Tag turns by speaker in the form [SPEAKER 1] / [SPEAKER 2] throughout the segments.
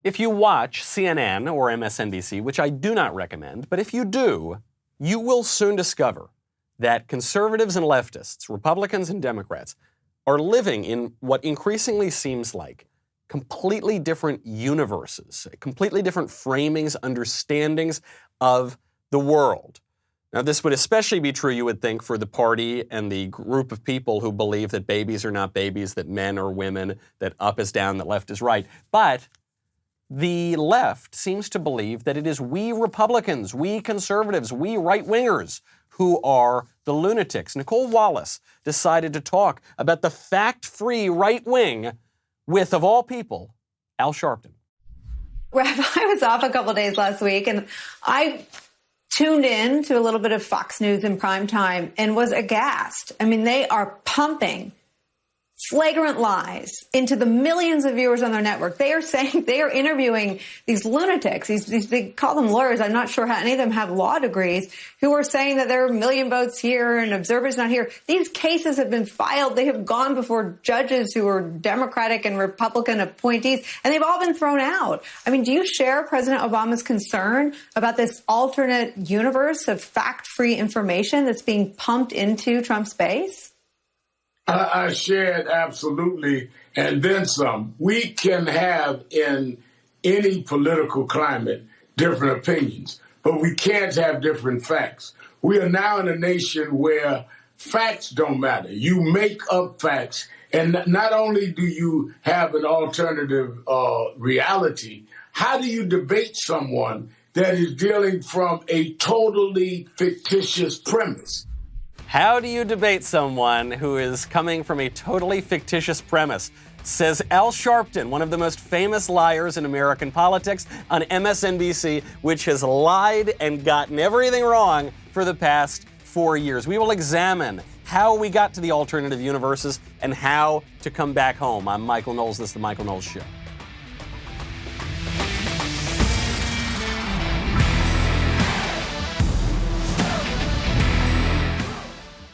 [SPEAKER 1] If you watch CNN or MSNBC, which I do not recommend, but if you do, you will soon discover that conservatives and leftists, Republicans and Democrats, are living in what increasingly seems like completely different universes, completely different framings, understandings of the world. Now, this would especially be true, you would think, for the party and the group of people who believe that babies are not babies, that men are women, that up is down, that left is right. But the left seems to believe that it is we Republicans, we conservatives, we right-wingers who are the lunatics. Nicole Wallace decided to talk about the fact-free right wing with, of all people, Al Sharpton.
[SPEAKER 2] I was off a couple of days last week, and I tuned in to a little bit of Fox News in prime time and was aghast. I mean, they are pumping flagrant lies into the millions of viewers on their network. They are saying, they are interviewing these lunatics, these they call them lawyers. I'm not sure how any of them have law degrees, who are saying that there are a million votes here and observers not here. These cases have been filed. They have gone before judges who are Democratic and Republican appointees, and they've all been thrown out. I mean, do you share President Obama's concern about this alternate universe of fact-free information that's being pumped into Trump's base?
[SPEAKER 3] I share it absolutely, and then some. We can have in any political climate different opinions, but we can't have different facts. We are now in a nation where facts don't matter. You make up facts, and not only do you have an alternative reality, how do you debate someone that is dealing from a totally fictitious premise?
[SPEAKER 1] How do you debate someone who is coming from a totally fictitious premise? Says Al Sharpton, one of the most famous liars in American politics, on MSNBC, which has lied and gotten everything wrong for the past 4 years. We will examine how we got to the alternative universes and how to come back home. I'm Michael Knowles. This is The Michael Knowles Show.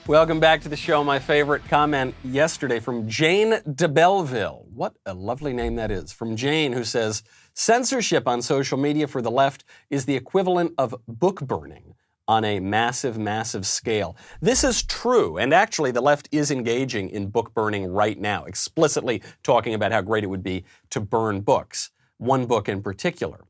[SPEAKER 1] Welcome back to the show. My favorite comment yesterday from Jane de Belleville. What a lovely name that is. From Jane, who says, censorship on social media for the left is the equivalent of book burning on a massive, massive scale. This is true, and actually the left is engaging in book burning right now, explicitly talking about how great it would be to burn books. One book in particular,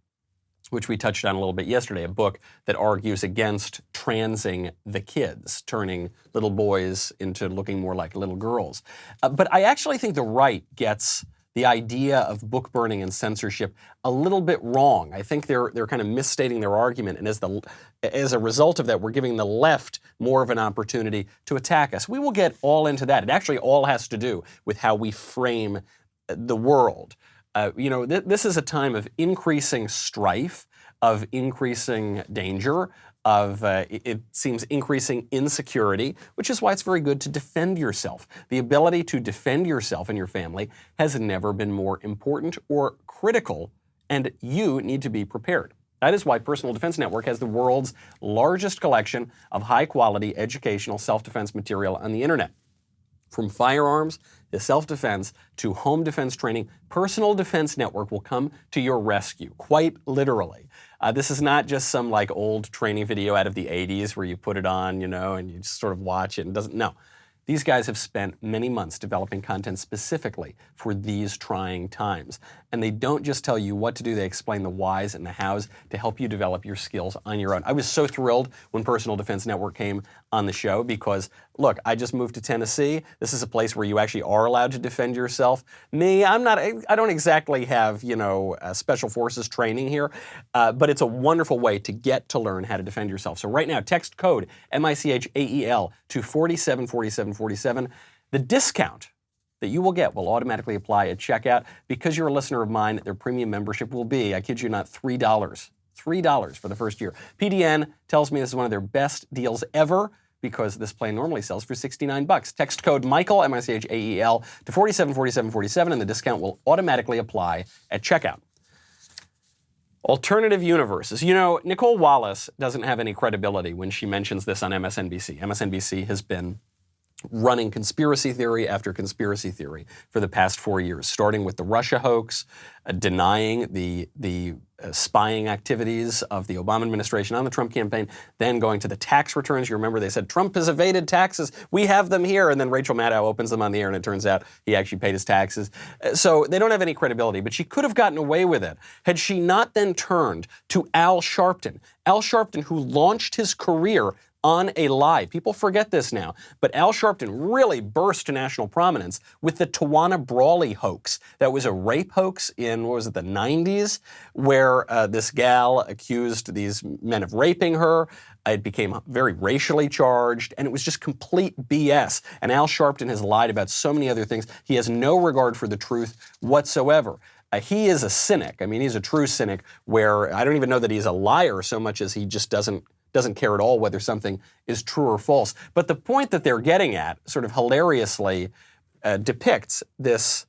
[SPEAKER 1] which we touched on a little bit yesterday, a book that argues against transing the kids, turning little boys into looking more like little girls. But I actually think the right gets the idea of book burning and censorship a little bit wrong. I think they're kind of misstating their argument, and as a result of that, we're giving the left more of an opportunity to attack us. We will get all into that. It actually all has to do with how we frame the world. This is a time of increasing strife, of increasing danger, of, it seems, increasing insecurity, which is why it's very good to defend yourself. The ability to defend yourself and your family has never been more important or critical, and you need to be prepared. That is why Personal Defense Network has the world's largest collection of high-quality educational self-defense material on the internet. From firearms to self-defense to home defense training, Personal Defense Network will come to your rescue, quite literally. This is not just some old training video out of the 80s where you put it on, and you just sort of watch it and doesn't. No. These guys have spent many months developing content specifically for these trying times. And they don't just tell you what to do, they explain the whys and the hows to help you develop your skills on your own. I was so thrilled when Personal Defense Network came on the show because, look, I just moved to Tennessee. This is a place where you actually are allowed to defend yourself. Me, I don't exactly have, special forces training here, but it's a wonderful way to get to learn how to defend yourself. So right now, text code MICHAEL to 474747. The discount that you will get will automatically apply at checkout. Because you're a listener of mine, their premium membership will be, I kid you not, $3. $3 for the first year. PDN tells me this is one of their best deals ever because this plan normally sells for $69. Text code Michael, MICHAEL, to 474747, and the discount will automatically apply at checkout. Alternative universes. Nicole Wallace doesn't have any credibility when she mentions this on MSNBC. MSNBC has been running conspiracy theory after conspiracy theory for the past 4 years, starting with the Russia hoax, denying the spying activities of the Obama administration on the Trump campaign, then going to the tax returns. You remember they said, Trump has evaded taxes. We have them here. And then Rachel Maddow opens them on the air and it turns out he actually paid his taxes. So they don't have any credibility, but she could have gotten away with it had she not then turned to Al Sharpton. Al Sharpton, who launched his career on a lie. People forget this now, but Al Sharpton really burst to national prominence with the Tawana Brawley hoax. That was a rape hoax in, what was it, the 90s, where this gal accused these men of raping her. It became very racially charged, and it was just complete BS. And Al Sharpton has lied about so many other things. He has no regard for the truth whatsoever. He is a cynic. I mean, he's a true cynic where I don't even know that he's a liar so much as he just doesn't care at all whether something is true or false. But the point that they're getting at sort of hilariously depicts this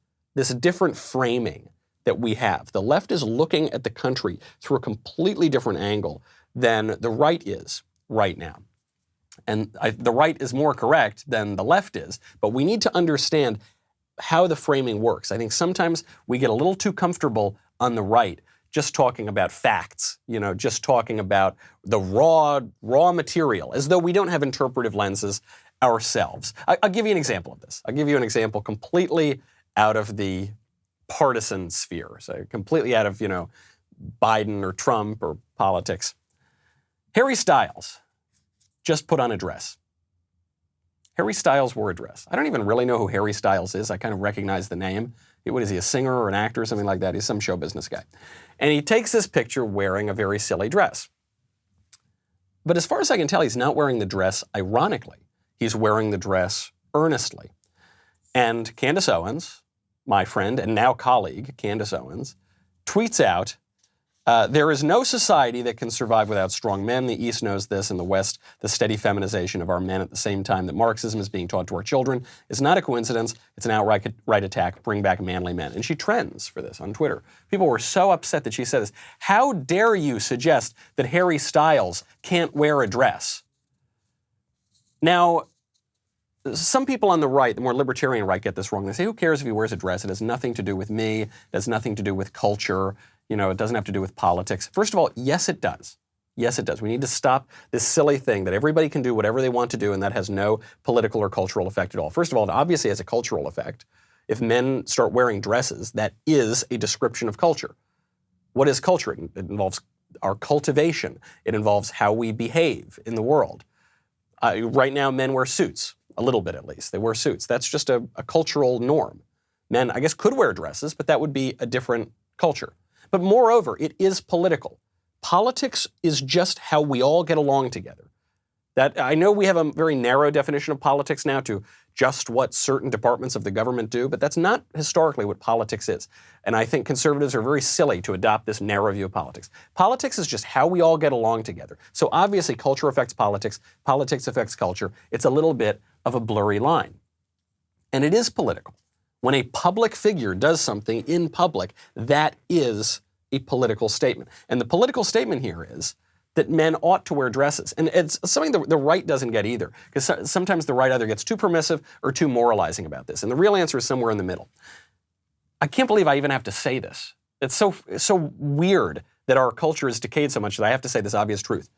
[SPEAKER 1] different framing that we have. The left is looking at the country through a completely different angle than the right is right now. And the right is more correct than the left is, but we need to understand how the framing works. I think sometimes we get a little too comfortable on the right just talking about facts, just talking about the raw material, as though we don't have interpretive lenses ourselves. I'll give you an example of this. I'll give you an example completely out of the partisan sphere, so completely out of, Biden or Trump or politics. Harry Styles just put on a dress. Harry Styles wore a dress. I don't even really know who Harry Styles is. I kind of recognize the name. What is he, a singer or an actor or something like that? He's some show business guy. And he takes this picture wearing a very silly dress. But as far as I can tell, he's not wearing the dress ironically. He's wearing the dress earnestly. And Candace Owens, my friend and now colleague, Candace Owens, tweets out, there is no society that can survive without strong men. The East knows this, and the West, the steady feminization of our men at the same time that Marxism is being taught to our children is not a coincidence. It's an outright attack. Bring back manly men. And she trends for this on Twitter. People were so upset that she said this. How dare you suggest that Harry Styles can't wear a dress? Now, some people on the right, the more libertarian right, get this wrong. They say, who cares if he wears a dress? It has nothing to do with me. It has nothing to do with culture. It doesn't have to do with politics. First of all, yes, it does. Yes, it does. We need to stop this silly thing that everybody can do whatever they want to do, and that has no political or cultural effect at all. First of all, it obviously has a cultural effect. If men start wearing dresses, that is a description of culture. What is culture? It involves our cultivation. It involves how we behave in the world. Right now, men wear suits, a little bit at least. They wear suits. That's just a cultural norm. Men, I guess, could wear dresses, but that would be a different culture. But moreover, it is political. Politics is just how we all get along together. That I know we have a very narrow definition of politics now to just what certain departments of the government do, but that's not historically what politics is. And I think conservatives are very silly to adopt this narrow view of politics. Politics is just how we all get along together. So obviously culture affects politics affects culture. It's a little bit of a blurry line. And it is political. When a public figure does something in public, that is a political statement. And the political statement here is that men ought to wear dresses. And it's something the right doesn't get either, because sometimes the right either gets too permissive or too moralizing about this. And the real answer is somewhere in the middle. I can't believe I even have to say this. It's so weird that our culture has decayed so much that I have to say this obvious truth.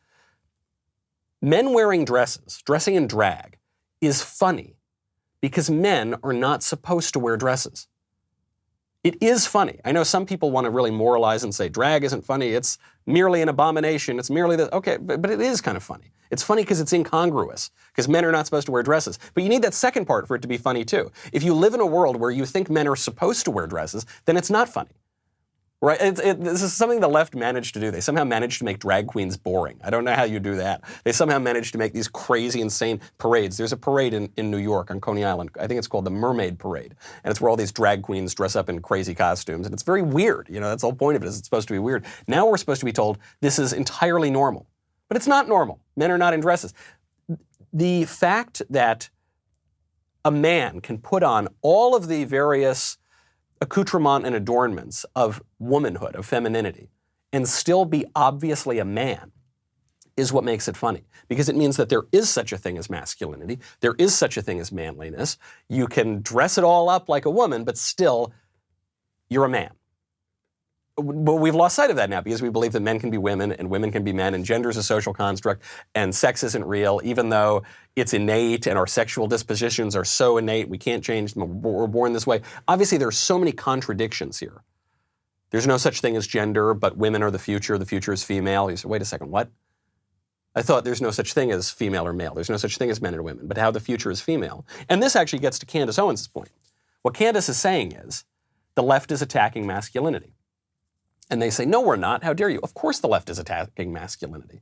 [SPEAKER 1] Men wearing dresses, dressing in drag, is funny because men are not supposed to wear dresses. It is funny. I know some people want to really moralize and say drag isn't funny. It's merely an abomination. It's merely the, okay, but it is kind of funny. It's funny because it's incongruous, because men are not supposed to wear dresses. But you need that second part for it to be funny too. If you live in a world where you think men are supposed to wear dresses, then it's not funny. Right? This is something the left managed to do. They somehow managed to make drag queens boring. I don't know how you do that. They somehow managed to make these crazy, insane parades. There's a parade in New York on Coney Island. I think it's called the Mermaid Parade. And it's where all these drag queens dress up in crazy costumes. And it's very weird. That's the whole point of it, is it's supposed to be weird. Now we're supposed to be told this is entirely normal. But it's not normal. Men are not in dresses. The fact that a man can put on all of the various accoutrement and adornments of womanhood, of femininity, and still be obviously a man is what makes it funny, because it means that there is such a thing as masculinity. There is such a thing as manliness. You can dress it all up like a woman, but still, you're a man. But we've lost sight of that now because we believe that men can be women and women can be men and gender is a social construct and sex isn't real, even though it's innate and our sexual dispositions are so innate, we can't change them, we're born this way. Obviously, there are so many contradictions here. There's no such thing as gender, but women are the future is female. You say, wait a second, what? I thought there's no such thing as female or male. There's no such thing as men and women, but how the future is female. And this actually gets to Candace Owens' point. What Candace is saying is the left is attacking masculinity. And they say, no, we're not. How dare you? Of course the left is attacking masculinity.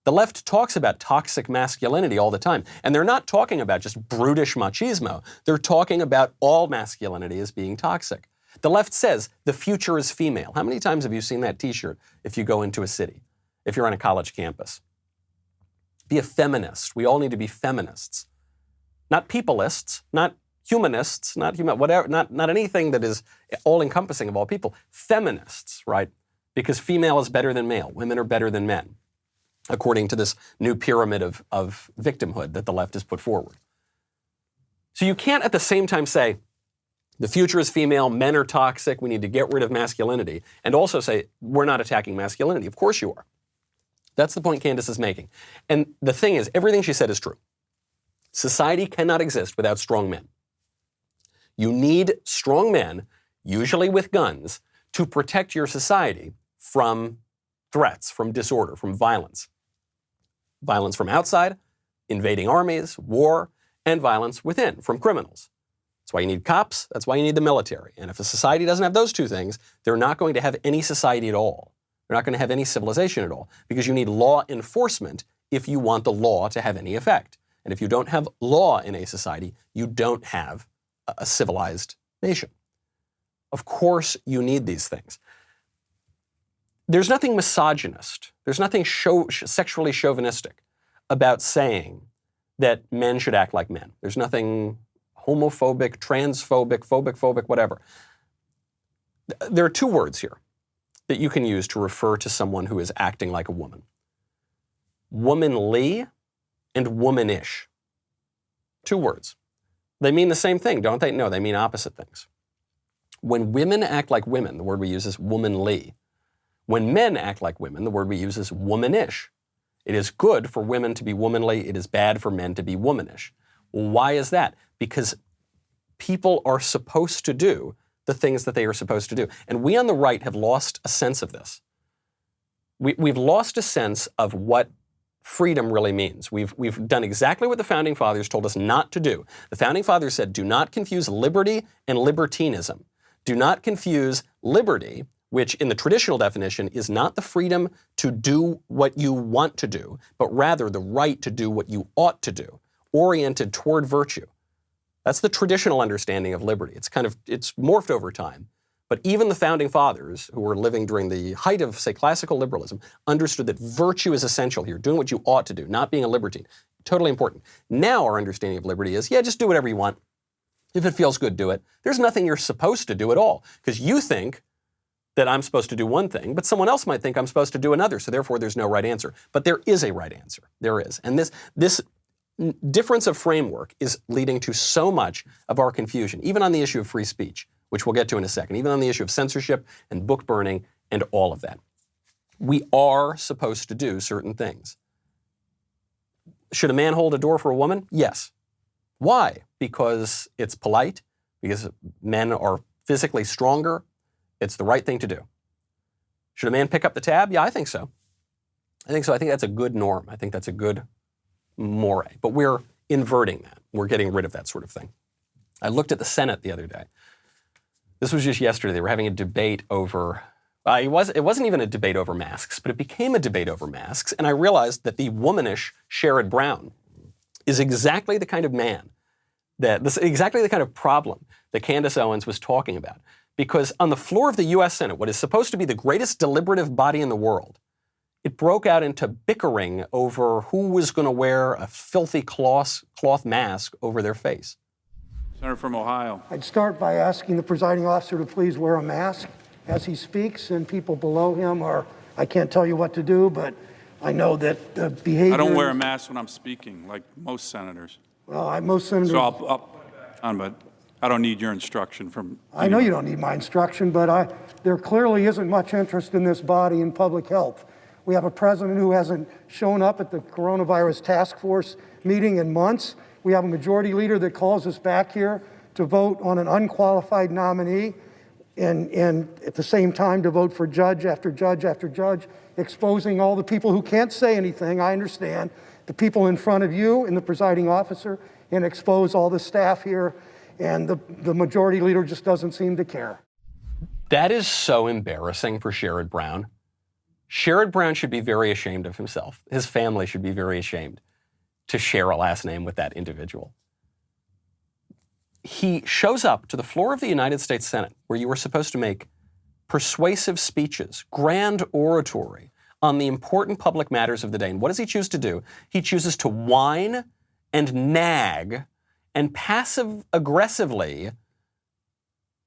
[SPEAKER 1] The left talks about toxic masculinity all the time. And they're not talking about just brutish machismo. They're talking about all masculinity as being toxic. The left says the future is female. How many times have you seen that T-shirt if you go into a city, if you're on a college campus? Be a feminist. We all need to be feminists. Not peopleists, not humanists, not anything that is all-encompassing of all people. Feminists, right? Because female is better than male. Women are better than men, according to this new pyramid of victimhood that the left has put forward. So you can't at the same time say, the future is female, men are toxic, we need to get rid of masculinity, and also say, we're not attacking masculinity. Of course you are. That's the point Candace is making. And the thing is, everything she said is true. Society cannot exist without strong men. You need strong men, usually with guns, to protect your society from threats, from disorder, from violence. Violence from outside, invading armies, war, and violence within, from criminals. That's why you need cops, that's why you need the military. And if a society doesn't have those two things, they're not going to have any society at all. They're not going to have any civilization at all, because you need law enforcement if you want the law to have any effect. And if you don't have law in a society, you don't have a civilized nation. Of course you need these things. There's nothing misogynist, there's nothing sexually chauvinistic about saying that men should act like men. There's nothing homophobic, transphobic, phobic, whatever. There are two words here that you can use to refer to someone who is acting like a woman. Womanly and womanish. Two words. They mean the same thing, don't they? No, they mean opposite things. When women act like women, the word we use is womanly. When men act like women, the word we use is womanish. It is good for women to be womanly. It is bad for men to be womanish. Well, why is that? Because people are supposed to do the things that they are supposed to do. And we on the right have lost a sense of this. We've lost a sense of what freedom really means. We've done exactly what the Founding Fathers told us not to do. The Founding Fathers said, do not confuse liberty and libertinism. Do not confuse liberty, which in the traditional definition is not the freedom to do what you want to do, but rather the right to do what you ought to do, oriented toward virtue. That's the traditional understanding of liberty. It's morphed over time. But even the Founding Fathers, who were living during the height of, say, classical liberalism, understood that virtue is essential here, doing what you ought to do, not being a libertine. Totally important. Now our understanding of liberty is, yeah, just do whatever you want. If it feels good, do it. There's nothing you're supposed to do at all, because you think that I'm supposed to do one thing, but someone else might think I'm supposed to do another, so therefore there's no right answer. But there is a right answer. There is. And this difference of framework is leading to so much of our confusion, even on the issue of free speech, which we'll get to in a second, even on the issue of censorship and book burning and all of that. We are supposed to do certain things. Should a man hold a door for a woman? Yes. Why? Because it's polite, because men are physically stronger. It's the right thing to do. Should a man pick up the tab? Yeah, I think so. I think that's a good norm. I think that's a good moray. But we're inverting that. We're getting rid of that sort of thing. I looked at the Senate the other day. This was just yesterday. They were having a debate over, it wasn't even a debate over masks, but it became a debate over masks. And I realized that the womanish Sherrod Brown is exactly the kind of man exactly the kind of problem that Candace Owens was talking about. Because on the floor of the U.S. Senate, what is supposed to be the greatest deliberative body in the world, it broke out into bickering over who was going to wear a filthy cloth mask over their face.
[SPEAKER 4] Senator from Ohio.
[SPEAKER 5] I'd start by asking the presiding officer to please wear a mask as he speaks, and people below him I can't tell you what to do, but I know that the behavior.
[SPEAKER 4] I don't wear a mask when I'm speaking, like most senators.
[SPEAKER 5] Well, most senators.
[SPEAKER 4] So but I don't need your instruction from.
[SPEAKER 5] I know you don't need my instruction, but there clearly isn't much interest in this body in public health. We have a president who hasn't shown up at the coronavirus task force meeting in months. We have a majority leader that calls us back here to vote on an unqualified nominee and at the same time to vote for judge after judge after judge, exposing all the people who can't say anything, I understand, the people in front of you and the presiding officer, and expose all the staff here, and the majority leader just doesn't seem to care.
[SPEAKER 1] That is so embarrassing for Sherrod Brown. Sherrod Brown should be very ashamed of himself. His family should be very ashamed to share a last name with that individual. He shows up to the floor of the United States Senate, where you were supposed to make persuasive speeches, grand oratory on the important public matters of the day. And what does he choose to do? He chooses to whine and nag and passive-aggressively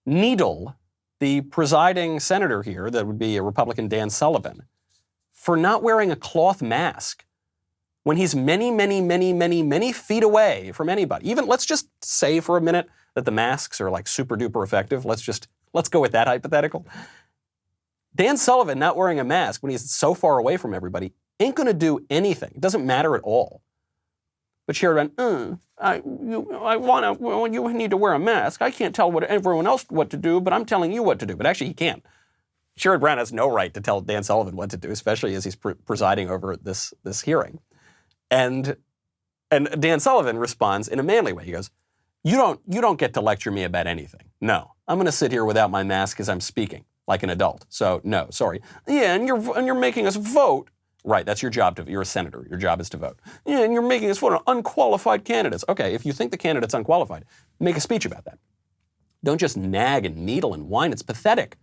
[SPEAKER 1] needle the presiding senator here, that would be a Republican Dan Sullivan, for not wearing a cloth mask when he's many feet away from anybody. Even, let's just say for a minute that the masks are like super duper effective. Let's go with that hypothetical. Dan Sullivan not wearing a mask when he's so far away from everybody ain't going to do anything. It doesn't matter at all. But Sherrod Brown, you need to wear a mask. I can't tell everyone else what to do, but I'm telling you what to do. But actually, he can't. Sherrod Brown has no right to tell Dan Sullivan what to do, especially as he's presiding over this hearing. And Dan Sullivan responds in a manly way. He goes, you don't get to lecture me about anything. No, I'm going to sit here without my mask as I'm speaking like an adult. So no, sorry. Yeah, and you're making us vote. Right, that's your job. You're a senator. Your job is to vote. Yeah, and you're making us vote on unqualified candidates. Okay, if you think the candidate's unqualified, make a speech about that. Don't just nag and needle and whine. It's pathetic.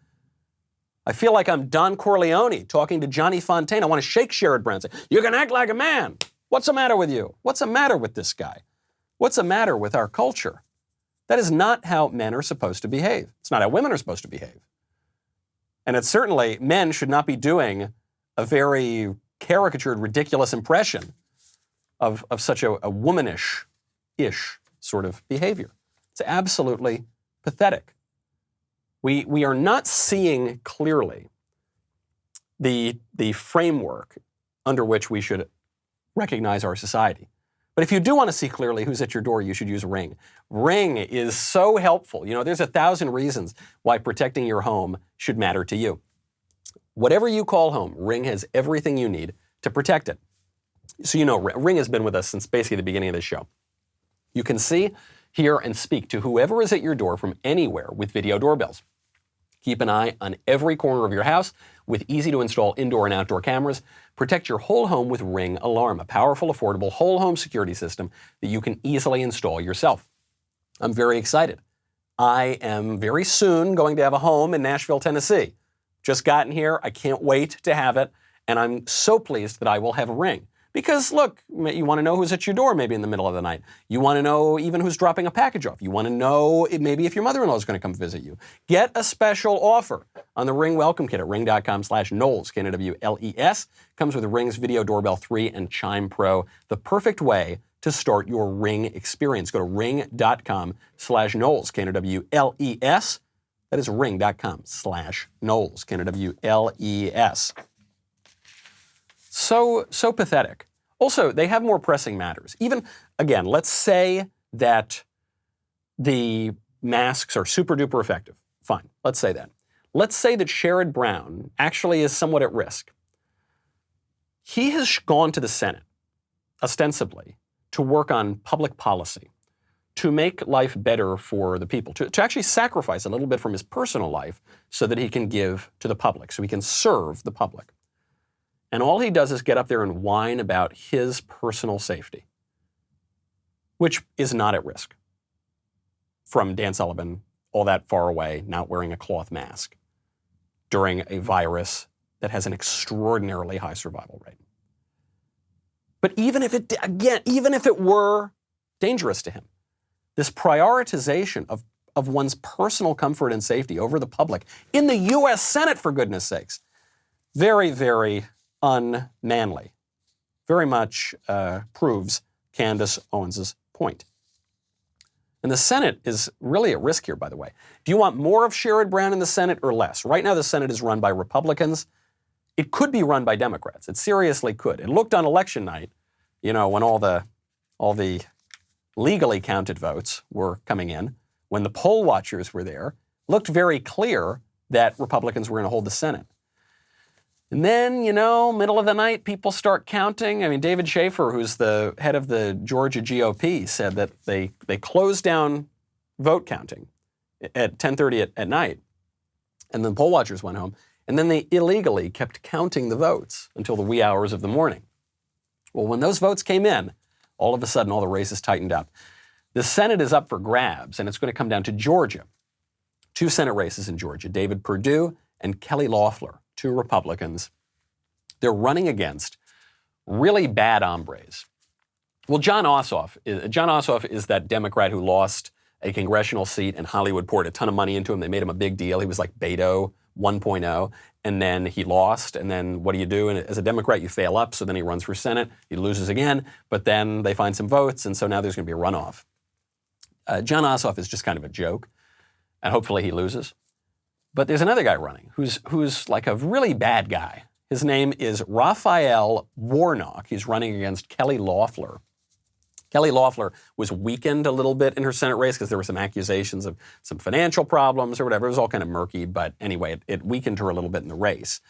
[SPEAKER 1] I feel like I'm Don Corleone talking to Johnny Fontaine. I want to shake Sherrod Brown and say, you can act like a man. What's the matter with you? What's the matter with this guy? What's the matter with our culture? That is not how men are supposed to behave. It's not how women are supposed to behave. And it's certainly, men should not be doing a very caricatured, ridiculous impression of such a womanish-ish sort of behavior. It's absolutely pathetic. We are not seeing clearly the framework under which we should recognize our society. But if you do want to see clearly who's at your door, you should use Ring. Ring is so helpful. You know, there's 1,000 reasons why protecting your home should matter to you. Whatever you call home, Ring has everything you need to protect it. So you know, Ring has been with us since basically the beginning of this show. You can see, hear, and speak to whoever is at your door from anywhere with video doorbells. Keep an eye on every corner of your house with easy-to-install indoor and outdoor cameras. Protect your whole home with Ring Alarm, a powerful, affordable whole home security system that you can easily install yourself. I'm very excited. I am very soon going to have a home in Nashville, Tennessee. Just gotten here. I can't wait to have it. And I'm so pleased that I will have a Ring. Because, look, you want to know who's at your door maybe in the middle of the night. You want to know even who's dropping a package off. You want to know maybe if your mother-in-law is going to come visit you. Get a special offer on the Ring Welcome Kit at ring.com/Knowles, Knowles. Comes with Ring's Video Doorbell 3 and Chime Pro. The perfect way to start your Ring experience. Go to ring.com/Knowles, Knowles. That is ring.com/Knowles, Knowles. So pathetic. Also, they have more pressing matters. Even, again, let's say that the masks are super duper effective. Fine, let's say that. Let's say that Sherrod Brown actually is somewhat at risk. He has gone to the Senate, ostensibly, to work on public policy, to make life better for the people, to actually sacrifice a little bit from his personal life so that he can give to the public, so he can serve the public. And all he does is get up there and whine about his personal safety, which is not at risk from Dan Sullivan, all that far away, not wearing a cloth mask during a virus that has an extraordinarily high survival rate. But even if it were dangerous to him, this prioritization of one's personal comfort and safety over the public in the U.S. Senate, for goodness sakes, very, very unmanly very much proves Candace Owens' point. And the Senate is really at risk here, by the way. Do you want more of Sherrod Brown in the Senate or less? Right now, the Senate is run by Republicans. It could be run by Democrats. It seriously could. It looked on election night, when all the legally counted votes were coming in, when the poll watchers were there, looked very clear that Republicans were going to hold the Senate. And then, middle of the night, people start counting. I mean, David Schaefer, who's the head of the Georgia GOP, said that they closed down vote counting at 10:30 at night. And then poll watchers went home. And then they illegally kept counting the votes until the wee hours of the morning. Well, when those votes came in, all of a sudden, all the races tightened up. The Senate is up for grabs, and it's going to come down to Georgia. 2 Senate races in Georgia, David Perdue and Kelly Loeffler, 2 Republicans. They're running against really bad hombres. Well, John Ossoff is that Democrat who lost a congressional seat, and Hollywood poured a ton of money into him. They made him a big deal. He was like Beto 1.0, and then he lost, and then what do you do? And as a Democrat, you fail up, so then he runs for Senate. He loses again, but then they find some votes, and so now there's going to be a runoff. John Ossoff is just kind of a joke, and hopefully he loses. But there's another guy running who's like a really bad guy. His name is Raphael Warnock. He's running against Kelly Loeffler. Kelly Loeffler was weakened a little bit in her Senate race because there were some accusations of some financial problems or whatever. It was all kind of murky, but anyway, it weakened her a little bit in the race.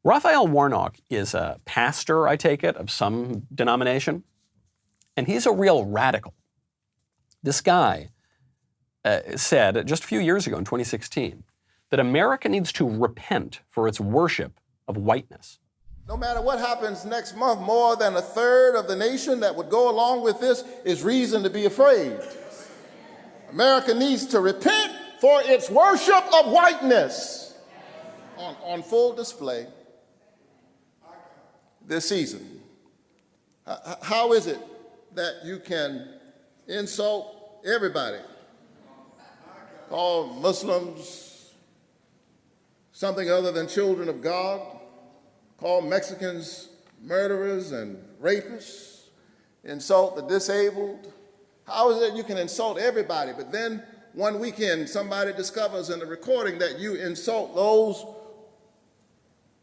[SPEAKER 1] Raphael Warnock is a pastor, I take it, of some denomination, and he's a real radical. This guy said just a few years ago in 2016 that America needs to repent for its worship of whiteness.
[SPEAKER 6] No matter what happens next month, more than a third of the nation that would go along with this is reason to be afraid. America needs to repent for its worship of whiteness on full display this season. How is it that you can insult everybody? Call Muslims something other than children of God? Call Mexicans murderers and rapists, insult the disabled. How is it you can insult everybody, but then one weekend somebody discovers in the recording that you insult those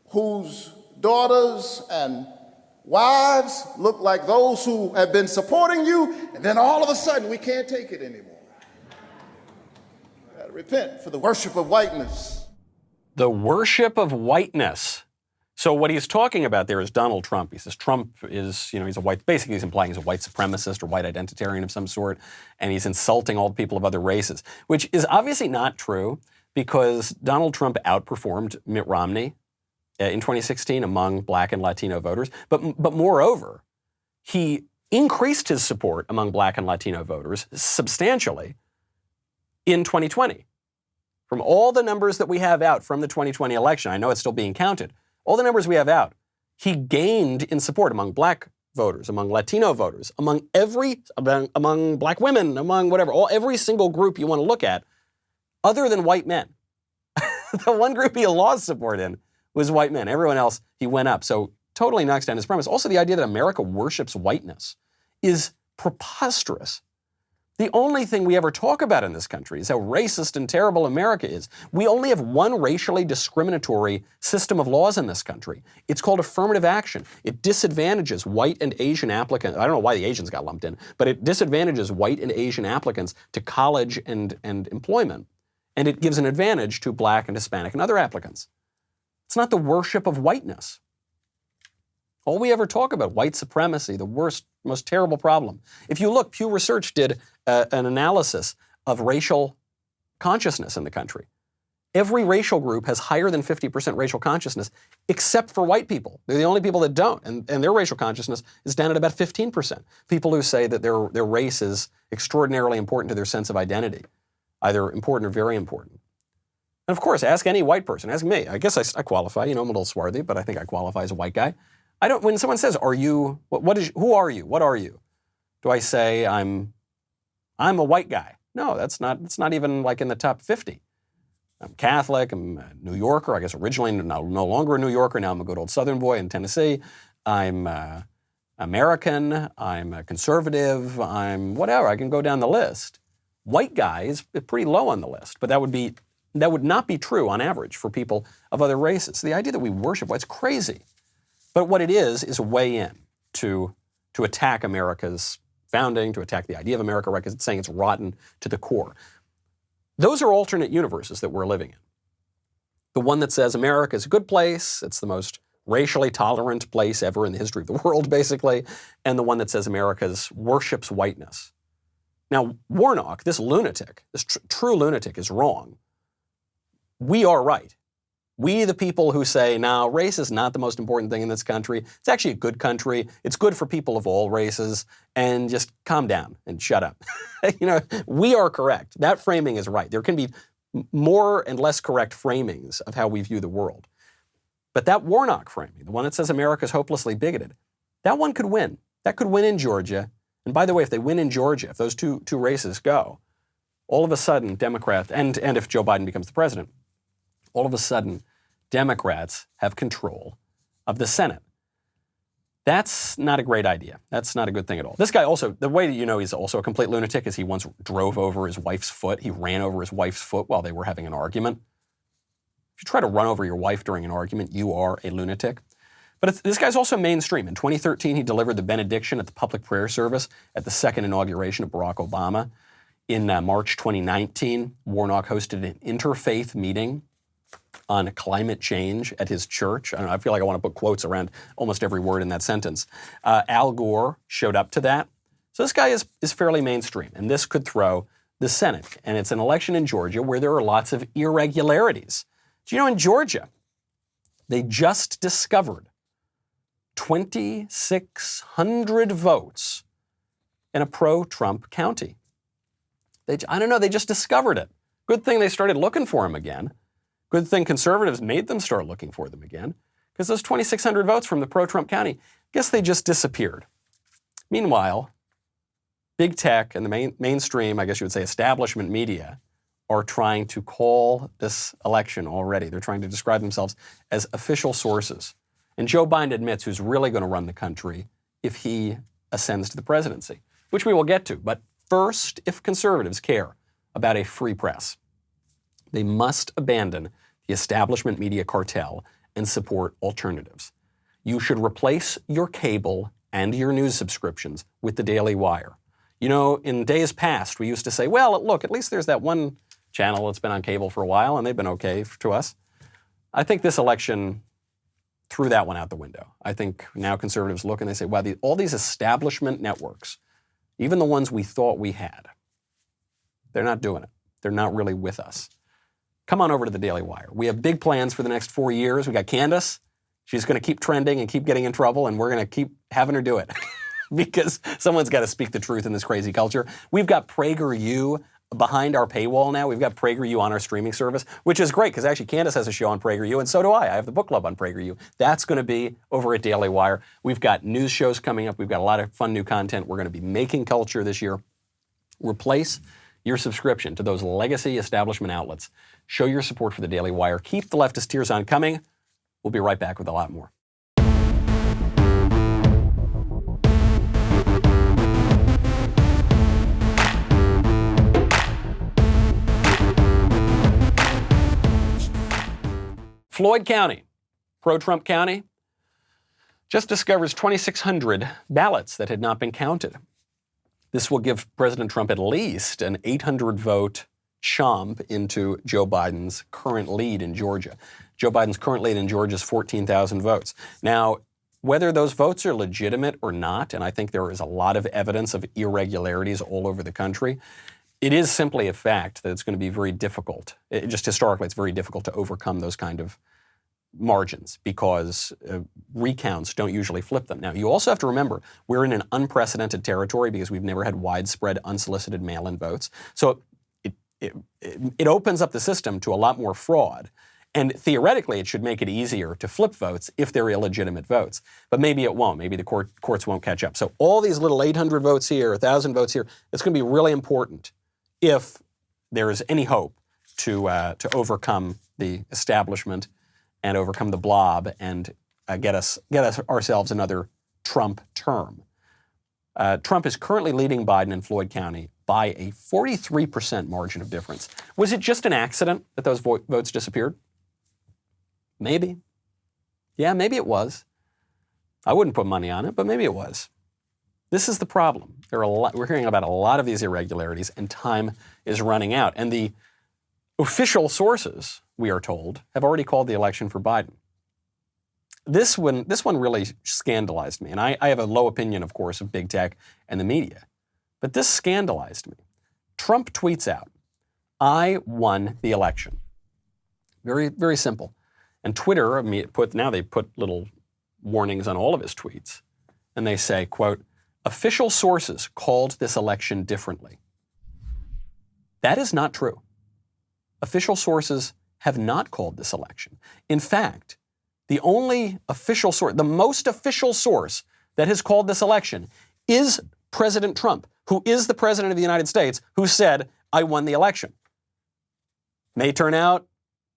[SPEAKER 6] whose daughters and wives look like those who have been supporting you, and then all of a sudden we can't take it anymore. We gotta repent for the worship of whiteness.
[SPEAKER 1] The worship of whiteness. So what he's talking about there is Donald Trump. He says Trump is, he's a white, basically he's implying he's a white supremacist or white identitarian of some sort, and he's insulting all the people of other races, which is obviously not true because Donald Trump outperformed Mitt Romney in 2016 among Black and Latino voters. But moreover, he increased his support among Black and Latino voters substantially in 2020. From all the numbers that we have out from the 2020 election, I know it's still being counted, all the numbers we have out, he gained in support among Black voters, among Latino voters, among Black women, among whatever, every single group you want to look at, other than white men. The one group he lost support in was white men. Everyone else, he went up. So totally knocks down his premise. Also, the idea that America worships whiteness is preposterous. The only thing we ever talk about in this country is how racist and terrible America is. We only have one racially discriminatory system of laws in this country. It's called affirmative action. It disadvantages white and Asian applicants. I don't know why the Asians got lumped in, but it disadvantages white and Asian applicants to college and employment. And it gives an advantage to Black and Hispanic and other applicants. It's not the worship of whiteness. All we ever talk about, white supremacy, the worst, most terrible problem. If you look, Pew Research did an analysis of racial consciousness in the country. Every racial group has higher than 50% racial consciousness, except for white people. They're the only people that don't, and their racial consciousness is down at about 15%. People who say that their race is extraordinarily important to their sense of identity, either important or very important. And of course, ask any white person, ask me. I guess I qualify. I'm a little swarthy, but I think I qualify as a white guy. When someone says, "Are you? Who are you? What are you?" Do I say I'm a white guy? No, that's not even like in the top 50. I'm Catholic. I'm a New Yorker. I guess originally no longer a New Yorker. Now I'm a good old Southern boy in Tennessee. I'm American, I'm a conservative, I'm whatever. I can go down the list. White guy is pretty low on the list, but that would not be true on average for people of other races. The idea that we worship whites is crazy. But what it is a way in to attack America's founding, to attack the idea of America, right? Because it's saying it's rotten to the core. Those are alternate universes that we're living in. The one that says America is a good place, it's the most racially tolerant place ever in the history of the world, basically, and the one that says America worships whiteness. Now, Warnock, this lunatic, this true lunatic, is wrong. We are right. We, the people who say, now, race is not the most important thing in this country. It's actually a good country. It's good for people of all races. And just calm down and shut up. We are correct. That framing is right. There can be more and less correct framings of how we view the world. But that Warnock framing, the one that says America is hopelessly bigoted, that one could win. That could win in Georgia. And by the way, if they win in Georgia, if those two races go, all of a sudden Democrats, and if Joe Biden becomes the president, all of a sudden Democrats have control of the Senate. That's not a great idea. That's not a good thing at all. This guy also, the way that you know he's also a complete lunatic is he once drove over his wife's foot. He ran over his wife's foot while they were having an argument. If you try to run over your wife during an argument, you are a lunatic. But this guy's also mainstream. In 2013, he delivered the benediction at the public prayer service at the second inauguration of Barack Obama. In March 2019, Warnock hosted an interfaith meeting on climate change at his church. I don't know, I feel like I want to put quotes around almost every word in that sentence. Al Gore showed up to that. So this guy is fairly mainstream, and this could throw the Senate. And it's an election in Georgia where there are lots of irregularities. Do you know in Georgia, they just discovered 2,600 votes in a pro-Trump county. They just discovered it. Good thing they started looking for him again. Good thing conservatives made them start looking for them again, because those 2,600 votes from the pro-Trump county, guess they just disappeared. Meanwhile, big tech and the mainstream, I guess you would say establishment media, are trying to call this election already. They're trying to describe themselves as official sources. And Joe Biden admits who's really going to run the country if he ascends to the presidency, which we will get to. But first, if conservatives care about a free press, they must abandon the establishment media cartel and support alternatives. You should replace your cable and your news subscriptions with the Daily Wire. You know, in days past, we used to say, well, look, at least there's that one channel that's been on cable for a while, and they've been okay to us. I think this election threw that one out the window. I think now conservatives look and they say, wow, all these establishment networks, even the ones we thought we had, they're not doing it. They're not really with us. Come on over to the Daily Wire. We have big plans for the next 4 years. We got Candace. She's going to keep trending and keep getting in trouble, and we're going to keep having her do it because someone's got to speak the truth in this crazy culture. We've got PragerU behind our paywall now. We've got PragerU on our streaming service, which is great because actually Candace has a show on PragerU, and so do I. I have the book club on PragerU. That's going to be over at Daily Wire. We've got news shows coming up. We've got a lot of fun new content. We're going to be making culture this year. Replace your subscription to those legacy establishment outlets. Show your support for the Daily Wire. Keep the leftist tears on coming. We'll be right back with a lot more. Floyd County, pro-Trump county, just discovers 2,600 ballots that had not been counted. This will give President Trump at least an 800-vote chomp into Joe Biden's current lead in Georgia. Joe Biden's current lead in Georgia is 14,000 votes. Now, whether those votes are legitimate or not, and I think there is a lot of evidence of irregularities all over the country, it is simply a fact that it's going to be very difficult. Just historically, it's very difficult to overcome those kind of margins because recounts don't usually flip them. Now, you also have to remember, we're in an unprecedented territory because we've never had widespread unsolicited mail-in votes. So it opens up the system to a lot more fraud. And theoretically, it should make it easier to flip votes if they're illegitimate votes. But maybe it won't. Maybe the courts won't catch up. So all these little 800 votes here, 1,000 votes here, it's going to be really important if there is any hope to overcome the establishment and overcome the blob and get ourselves another Trump term. Trump is currently leading Biden in Floyd County by a 43% margin of difference. Was it just an accident that those votes disappeared? Maybe. Yeah, maybe it was. I wouldn't put money on it, but maybe it was. This is the problem. We're hearing about a lot of these irregularities, and time is running out. And the official sources, we are told, have already called the election for Biden. This one really scandalized me. And I have a low opinion, of course, of big tech and the media. But this scandalized me. Trump tweets out, "I won the election." Very, very simple. And Twitter, now they put little warnings on all of his tweets. And they say, quote, "Official sources called this election differently." That is not true. Official sources have not called this election. In fact, the only official source, the most official source that has called this election is President Trump, who is the president of the United States, who said, "I won the election." May turn out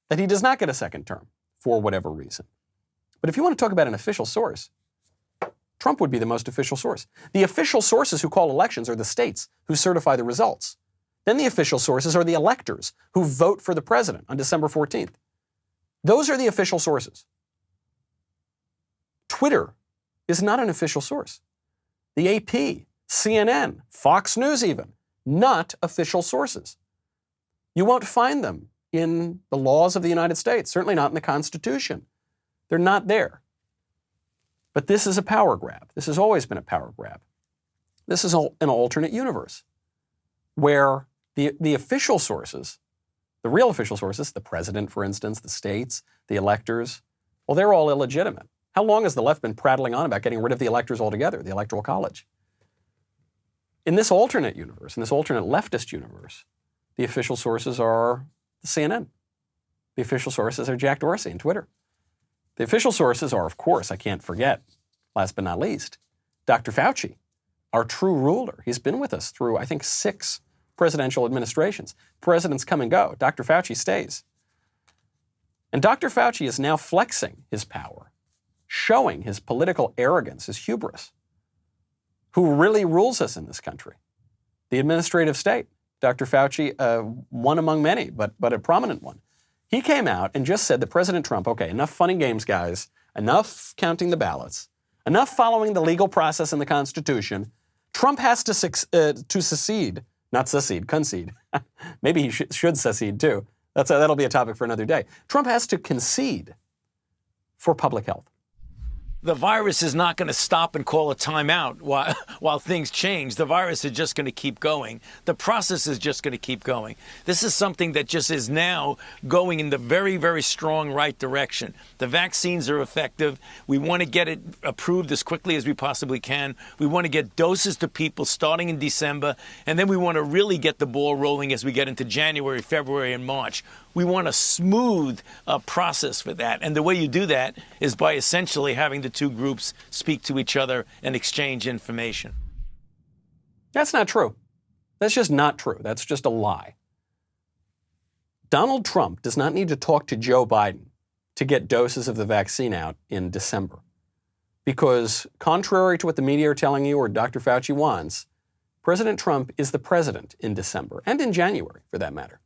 [SPEAKER 1] that he does not get a second term for whatever reason. But if you want to talk about an official source, Trump would be the most official source. The official sources who call elections are the states who certify the results. Then the official sources are the electors who vote for the president on December 14th. Those are the official sources. Twitter is not an official source. The AP, CNN, Fox News even, not official sources. You won't find them in the laws of the United States, certainly not in the Constitution. They're not there. But this is a power grab. This has always been a power grab. This is an alternate universe where the official sources, the real official sources, the president, for instance, the states, the electors, well, they're all illegitimate. How long has the left been prattling on about getting rid of the electors altogether, the Electoral College? In this alternate universe, in this alternate leftist universe, the official sources are the CNN. The official sources are Jack Dorsey and Twitter. The official sources are, of course, I can't forget, last but not least, Dr. Fauci, our true ruler. He's been with us through, I think, 6 presidential administrations. Presidents come and go. Dr. Fauci stays. And Dr. Fauci is now flexing his power, showing his political arrogance, his hubris. Who really rules us in this country? The administrative state. Dr. Fauci, one among many, but a prominent one. He came out and just said that President Trump, okay, enough fun and games, guys, enough counting the ballots, enough following the legal process in the Constitution. Trump has to secede, not secede, concede. Maybe he should secede too. That'll be a topic for another day. Trump has to concede for public health.
[SPEAKER 7] The virus is not going to stop and call a timeout while things change. The virus is just going to keep going. The process is just going to keep going. This is something that just is now going in the very, very strong right direction. The vaccines are effective. We want to get it approved as quickly as we possibly can. We want to get doses to people starting in December, and then we want to really get the ball rolling as we get into January, February, and March. We want a smooth process for that. And the way you do that is by essentially having the two groups speak to each other and exchange information.
[SPEAKER 1] That's not true. That's just not true. That's just a lie. Donald Trump does not need to talk to Joe Biden to get doses of the vaccine out in December. Because contrary to what the media are telling you or Dr. Fauci wants, President Trump is the president in December and in January, for that matter.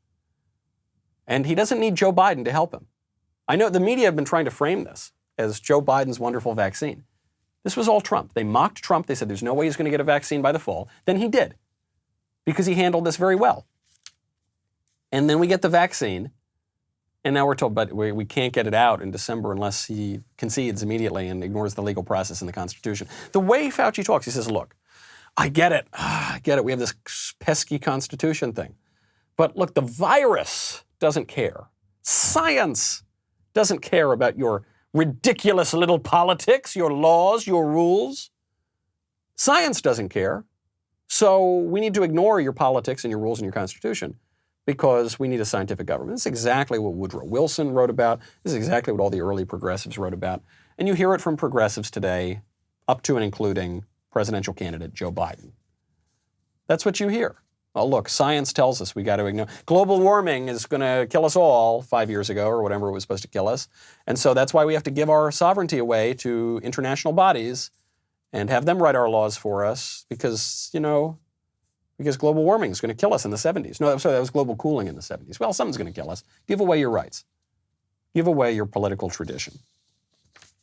[SPEAKER 1] And he doesn't need Joe Biden to help him. I know the media have been trying to frame this as Joe Biden's wonderful vaccine. This was all Trump. They mocked Trump. They said there's no way he's going to get a vaccine by the fall. Then he did, because he handled this very well. And then we get the vaccine, and now we're told, but we can't get it out in December unless he concedes immediately and ignores the legal process in the Constitution. The way Fauci talks, he says, look, I get it. We have this pesky Constitution thing. But look, the virus doesn't care. Science doesn't care about your ridiculous little politics, your laws, your rules. Science doesn't care. So we need to ignore your politics and your rules and your Constitution because we need a scientific government. This is exactly what Woodrow Wilson wrote about. This is exactly what all the early progressives wrote about. And you hear it from progressives today, up to and including presidential candidate Joe Biden. That's what you hear. Oh, look, science tells us we got to ignore. Global warming is going to kill us all 5 years ago or whatever it was supposed to kill us. And so that's why we have to give our sovereignty away to international bodies and have them write our laws for us because global warming is going to kill us in the 70s. No, I'm sorry, that was global cooling in the 70s. Well, something's going to kill us. Give away your rights. Give away your political tradition.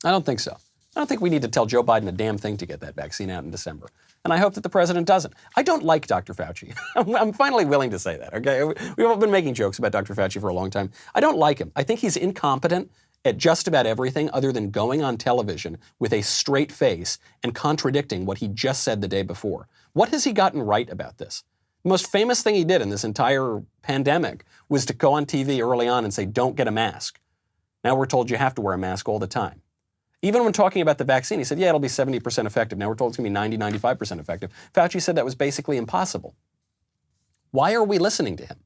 [SPEAKER 1] I don't think so. I don't think we need to tell Joe Biden a damn thing to get that vaccine out in December. And I hope that the president doesn't. I don't like Dr. Fauci. I'm finally willing to say that, okay? We've all been making jokes about Dr. Fauci for a long time. I don't like him. I think he's incompetent at just about everything other than going on television with a straight face and contradicting what he just said the day before. What has he gotten right about this? The most famous thing he did in this entire pandemic was to go on TV early on and say, don't get a mask. Now we're told you have to wear a mask all the time. Even when talking about the vaccine, he said, yeah, it'll be 70% effective. Now we're told it's going to be 90, 95% effective. Fauci said that was basically impossible. Why are we listening to him?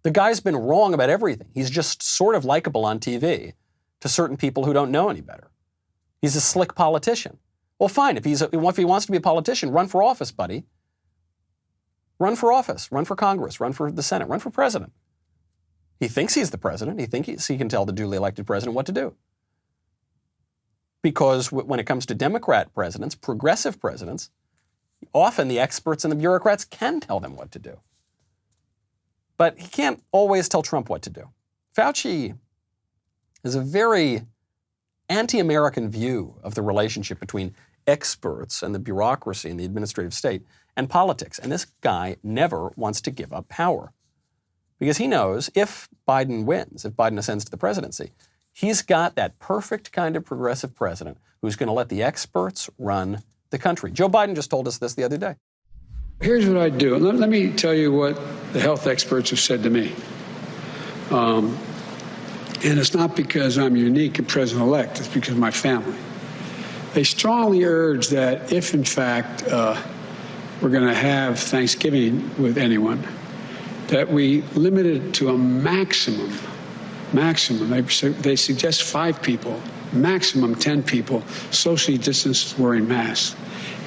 [SPEAKER 1] The guy's been wrong about everything. He's just sort of likable on TV to certain people who don't know any better. He's a slick politician. Well, fine. If he wants to be a politician, run for office, buddy. Run for office. Run for Congress. Run for the Senate. Run for president. He thinks he's the president. He thinks he can tell the duly elected president what to do. Because when it comes to Democrat presidents, progressive presidents, often the experts and the bureaucrats can tell them what to do. But he can't always tell Trump what to do. Fauci has a very anti-American view of the relationship between experts and the bureaucracy and the administrative state and politics. And this guy never wants to give up power. Because he knows if Biden wins, if Biden ascends to the presidency, he's got that perfect kind of progressive president who's going to let the experts run the country. Joe Biden just told us this the other day.
[SPEAKER 8] Here's what I do. Let me tell you what the health experts have said to me. And it's not because I'm unique and president-elect. It's because of my family. They strongly urge that if, in fact, we're going to have Thanksgiving with anyone, that we limit it to a maximum. They suggest 5 people, maximum 10 people, socially distanced wearing masks,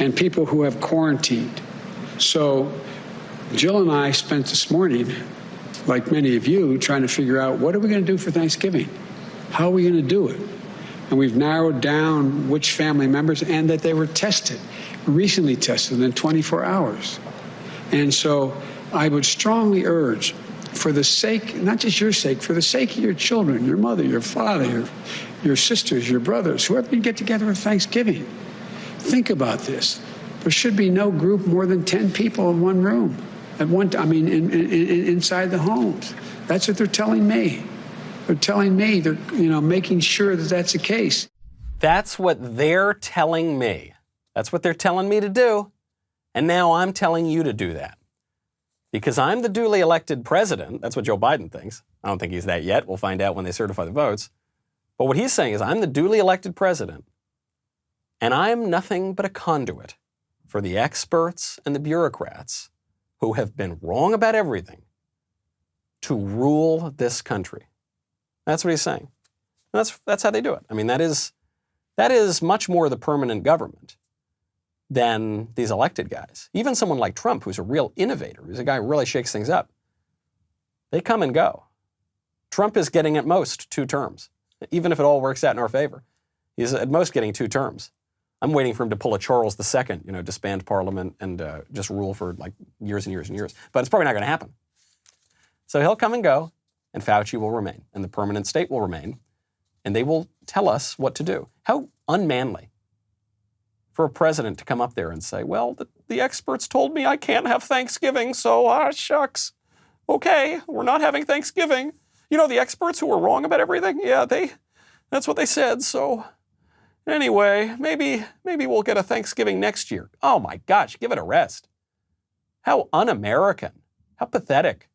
[SPEAKER 8] and people who have quarantined. So Jill and I spent this morning, like many of you, trying to figure out what are we going to do for Thanksgiving? How are we going to do it? And we've narrowed down which family members and that they were tested, recently tested within 24 hours. And so I would strongly urge, for the sake, not just your sake, for the sake of your children, your mother, your father, your sisters, your brothers, whoever you get together for Thanksgiving, think about this. There should be no group more than 10 people in one room at one time, inside the homes. That's what they're telling me. They're telling me, they're making sure that that's the case.
[SPEAKER 1] That's what they're telling me. That's what they're telling me to do. And now I'm telling you to do that. Because I'm the duly elected president. That's what Joe Biden thinks. I don't think he's that yet. We'll find out when they certify the votes. But what he's saying is I'm the duly elected president, and I'm nothing but a conduit for the experts and the bureaucrats who have been wrong about everything to rule this country. That's what he's saying. And that's how they do it. I mean, that is much more the permanent government than these elected guys. Even someone like Trump, who's a real innovator, who's a guy who really shakes things up, they come and go. Trump is getting at most 2 terms, even if it all works out in our favor. He's at most getting 2 terms. I'm waiting for him to pull a Charles II, disband Parliament and just rule for like years and years and years. But it's probably not going to happen. So he'll come and go, and Fauci will remain, and the permanent state will remain, and they will tell us what to do. How unmanly for a president to come up there and say, well, the experts told me I can't have Thanksgiving, so shucks. Okay, we're not having Thanksgiving. The experts who were wrong about everything, yeah, that's what they said, so anyway, maybe we'll get a Thanksgiving next year. Oh my gosh, give it a rest. How un-American. How pathetic.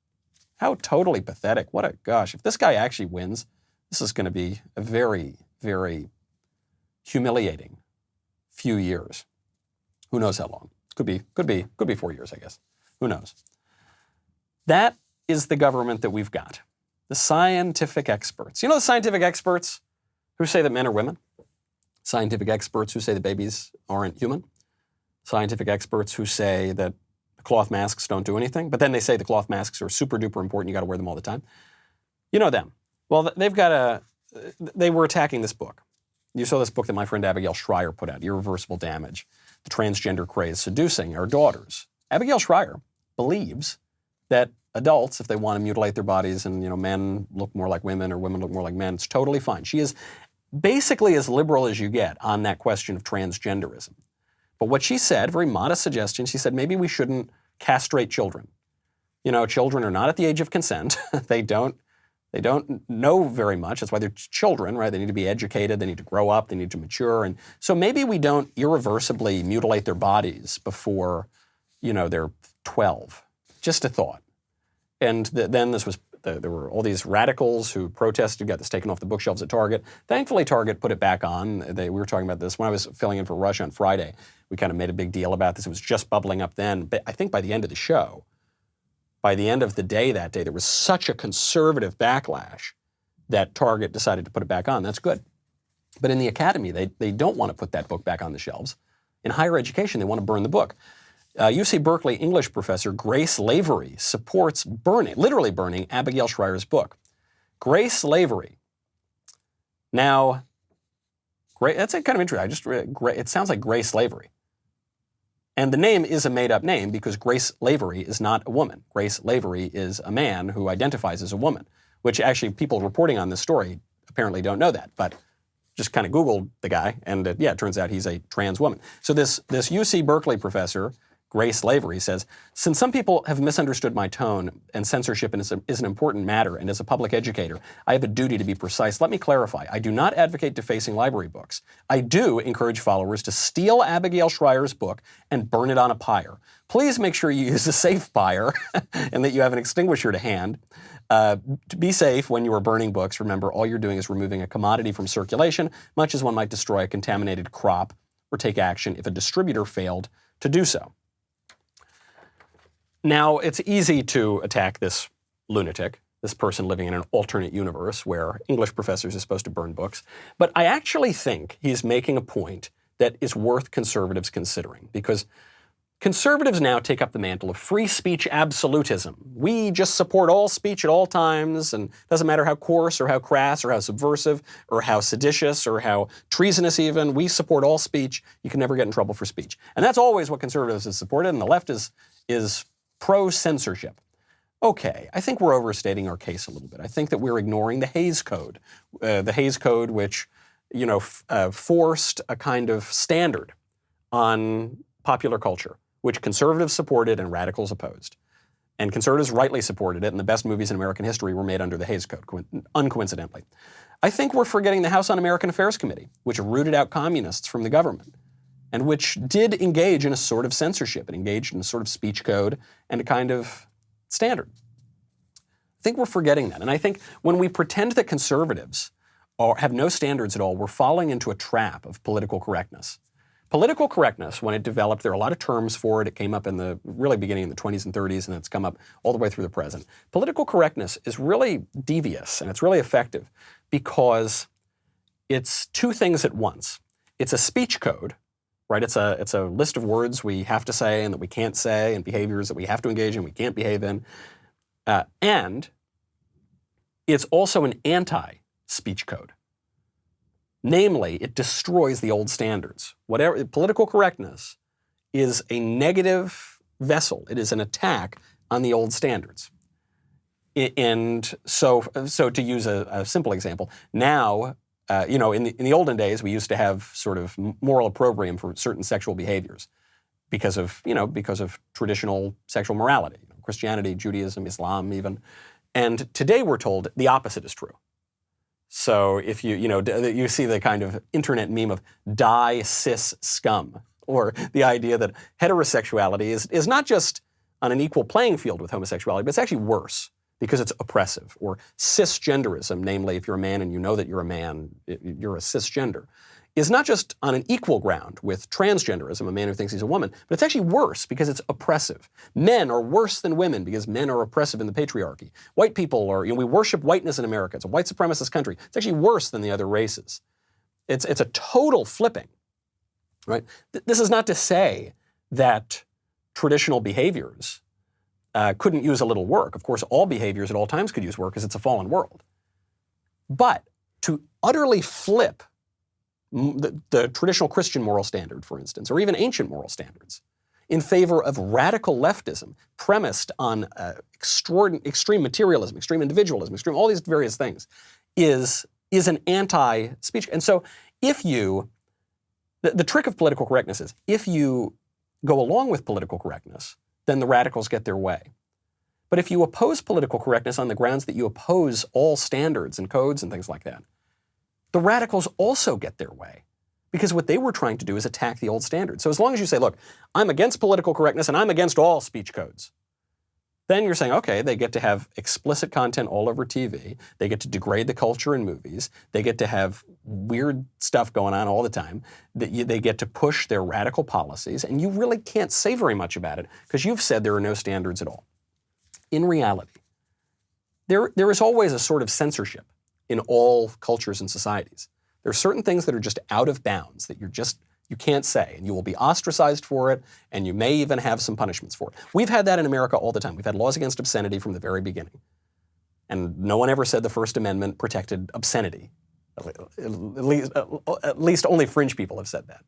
[SPEAKER 1] How totally pathetic. Gosh, if this guy actually wins, this is going to be a very, very humiliating few years. Who knows how long? Could be 4 years, I guess. Who knows? That is the government that we've got. The scientific experts. The scientific experts who say that men are women? Scientific experts who say that babies aren't human? Scientific experts who say that cloth masks don't do anything, but then they say the cloth masks are super duper important, you got to wear them all the time. You know them. Well, they were attacking this book. You saw this book that my friend Abigail Schreier put out, Irreversible Damage, The Transgender Craze Seducing Our Daughters. Abigail Schreier believes that adults, if they want to mutilate their bodies and, men look more like women or women look more like men, it's totally fine. She is basically as liberal as you get on that question of transgenderism. But what she said, very modest suggestion, she said maybe we shouldn't castrate children. Children are not at the age of consent. They don't know very much. That's why they're children, right? They need to be educated. They need to grow up. They need to mature. And so maybe we don't irreversibly mutilate their bodies before, they're 12. Just a thought. And then there were all these radicals who protested, got this taken off the bookshelves at Target. Thankfully, Target put it back on. We were talking about this when I was filling in for Rush on Friday. We kind of made a big deal about this. It was just bubbling up then. But I think by the end of the show, by the end of the day that day, there was such a conservative backlash that Target decided to put it back on. That's good. But in the academy, they don't want to put that book back on the shelves. In higher education, they want to burn the book. UC Berkeley English professor Grace Lavery supports literally burning Abigail Schreier's book. Grace Lavery. Now, that's kind of interesting. It sounds like Grace Lavery. And the name is a made-up name because Grace Lavery is not a woman. Grace Lavery is a man who identifies as a woman, which actually people reporting on this story apparently don't know that, but just kind of Googled the guy, and it turns out he's a trans woman. So this UC Berkeley professor, Grace Lavery, says, since some people have misunderstood my tone and censorship is an important matter, and as a public educator, I have a duty to be precise. Let me clarify. I do not advocate defacing library books. I do encourage followers to steal Abigail Schreier's book and burn it on a pyre. Please make sure you use a safe pyre and that you have an extinguisher to hand. To be safe when you are burning books, remember all you're doing is removing a commodity from circulation, much as one might destroy a contaminated crop or take action if a distributor failed to do so. Now, it's easy to attack this lunatic, this person living in an alternate universe where English professors are supposed to burn books. But I actually think he's making a point that is worth conservatives considering, because conservatives now take up the mantle of free speech absolutism. We just support all speech at all times, and it doesn't matter how coarse or how crass or how subversive or how seditious or how treasonous even. We support all speech. You can never get in trouble for speech. And that's always what conservatives have supported, and the left is pro-censorship. Okay, I think we're overstating our case a little bit. I think that we're ignoring the Hays Code. The Hays Code, which, forced a kind of standard on popular culture, which conservatives supported and radicals opposed. And conservatives rightly supported it, and the best movies in American history were made under the Hays Code, uncoincidentally. I think we're forgetting the House Un-American Affairs Committee, which rooted out communists from the government, and which did engage in a sort of censorship. It engaged in a sort of speech code and a kind of standard. I think we're forgetting that. And I think when we pretend that conservatives have no standards at all, we're falling into a trap of political correctness. Political correctness, when it developed, there are a lot of terms for it. It came up in the really beginning in the 20s and 30s, and it's come up all the way through the present. Political correctness is really devious, and it's really effective because it's two things at once. It's a speech code, right? It's a list of words we have to say and that we can't say, and behaviors that we have to engage in, we can't behave in. And it's also an anti-speech code. Namely, it destroys the old standards. Political correctness is a negative vessel. It is an attack on the old standards. And so to use a simple example, now, in the olden days, we used to have sort of moral opprobrium for certain sexual behaviors because of traditional sexual morality, Christianity, Judaism, Islam even. And today we're told the opposite is true. So if you see the kind of internet meme of die cis scum, or the idea that heterosexuality is not just on an equal playing field with homosexuality, but it's actually worse because it's oppressive. Or cisgenderism, namely if you're a man and you know that you're a man, you're a cisgender, is not just on an equal ground with transgenderism, a man who thinks he's a woman, but it's actually worse because it's oppressive. Men are worse than women because men are oppressive in the patriarchy. White people we worship whiteness in America. It's a white supremacist country. It's actually worse than the other races. It's a total flipping, right? This is not to say that traditional behaviors couldn't use a little work. Of course, all behaviors at all times could use work because it's a fallen world. But to utterly flip the traditional Christian moral standard, for instance, or even ancient moral standards, in favor of radical leftism premised on extreme materialism, extreme individualism, extreme all these various things, is an anti-speech. And so the trick of political correctness is if you go along with political correctness, then the radicals get their way. But if you oppose political correctness on the grounds that you oppose all standards and codes and things like that, the radicals also get their way. Because what they were trying to do is attack the old standards. So as long as you say, look, I'm against political correctness and I'm against all speech codes, then you're saying, okay, they get to have explicit content all over TV. They get to degrade the culture in movies. They get to have weird stuff going on all the time. They get to push their radical policies. And you really can't say very much about it because you've said there are no standards at all. In reality, there is always a sort of censorship in all cultures and societies. There are certain things that are just out of bounds that you can't say, and you will be ostracized for it, and you may even have some punishments for it. We've had that in America all the time. We've had laws against obscenity from the very beginning. And no one ever said the First Amendment protected obscenity. At least only fringe people have said that.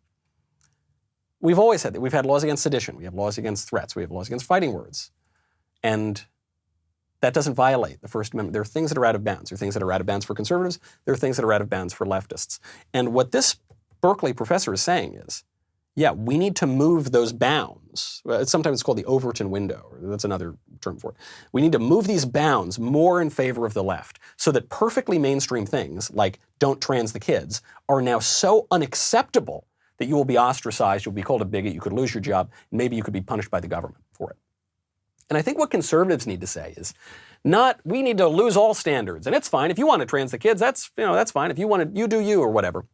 [SPEAKER 1] We've always had that. We've had laws against sedition. We have laws against threats. We have laws against fighting words. And that doesn't violate the First Amendment. There are things that are out of bounds. There are things that are out of bounds for conservatives. There are things that are out of bounds for leftists. And what this Berkeley professor is saying is, yeah, we need to move those bounds. Sometimes it's called the Overton window. That's another term for it. We need to move these bounds more in favor of the left so that perfectly mainstream things like don't trans the kids are now so unacceptable that you will be ostracized, you'll be called a bigot, you could lose your job, maybe you could be punished by the government for it. And I think what conservatives need to say is not, we need to lose all standards. And it's fine. If you want to trans the kids, that's fine. If you want to, you do you or whatever.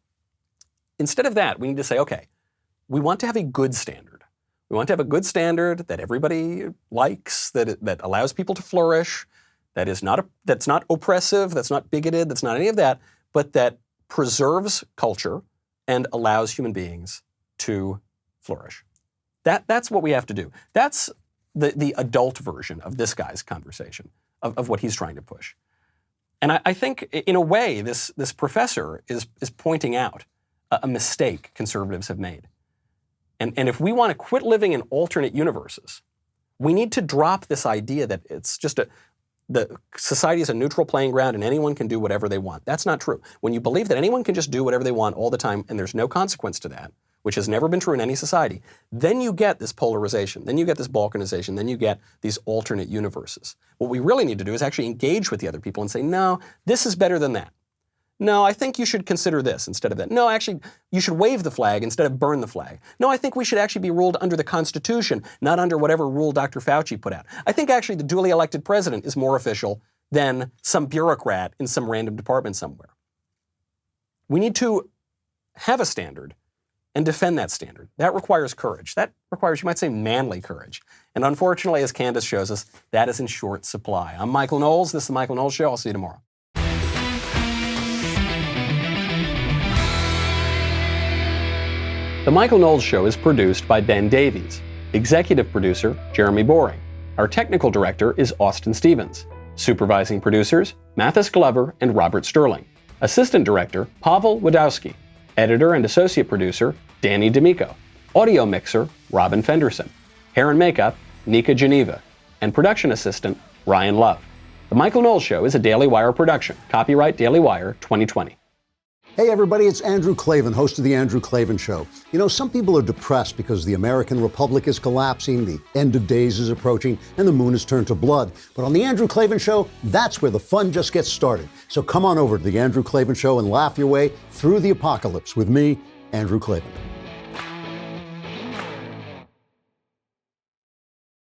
[SPEAKER 1] Instead of that, we need to say, okay, we want to have a good standard. We want to have a good standard that everybody likes, that allows people to flourish, that's not oppressive, that's not bigoted, that's not any of that, but that preserves culture and allows human beings to flourish. That's what we have to do. That's the adult version of this guy's conversation, of what he's trying to push. And I think, in a way, this professor is pointing out a mistake conservatives have made. And if we want to quit living in alternate universes, we need to drop this idea that it's just the society is a neutral playing ground and anyone can do whatever they want. That's not true. When you believe that anyone can just do whatever they want all the time and there's no consequence to that, which has never been true in any society, then you get this polarization, then you get this balkanization, then you get these alternate universes. What we really need to do is actually engage with the other people and say, no, this is better than that. No, I think you should consider this instead of that. No, actually, you should wave the flag instead of burn the flag. No, I think we should actually be ruled under the Constitution, not under whatever rule Dr. Fauci put out. I think actually the duly elected president is more official than some bureaucrat in some random department somewhere. We need to have a standard and defend that standard. That requires courage. That requires, you might say, manly courage. And unfortunately, as Candace shows us, that is in short supply. I'm Michael Knowles. This is The Michael Knowles Show. I'll see you tomorrow. The Michael Knowles Show is produced by Ben Davies. Executive producer, Jeremy Boring. Our technical director is Austin Stevens. Supervising producers, Mathis Glover and Robert Sterling. Assistant director, Pavel Wadowski. Editor and associate producer, Danny D'Amico. Audio mixer, Robin Fenderson. Hair and makeup, Nika Geneva. And production assistant, Ryan Love. The Michael Knowles Show is a Daily Wire production. Copyright Daily Wire 2020.
[SPEAKER 9] Hey everybody, it's Andrew Klavan, host of The Andrew Klavan Show. You know, some people are depressed because the American Republic is collapsing, the end of days is approaching, and the moon has turned to blood. But on The Andrew Klavan Show, that's where the fun just gets started. So come on over to The Andrew Klavan Show and laugh your way through the apocalypse with me, Andrew Klavan.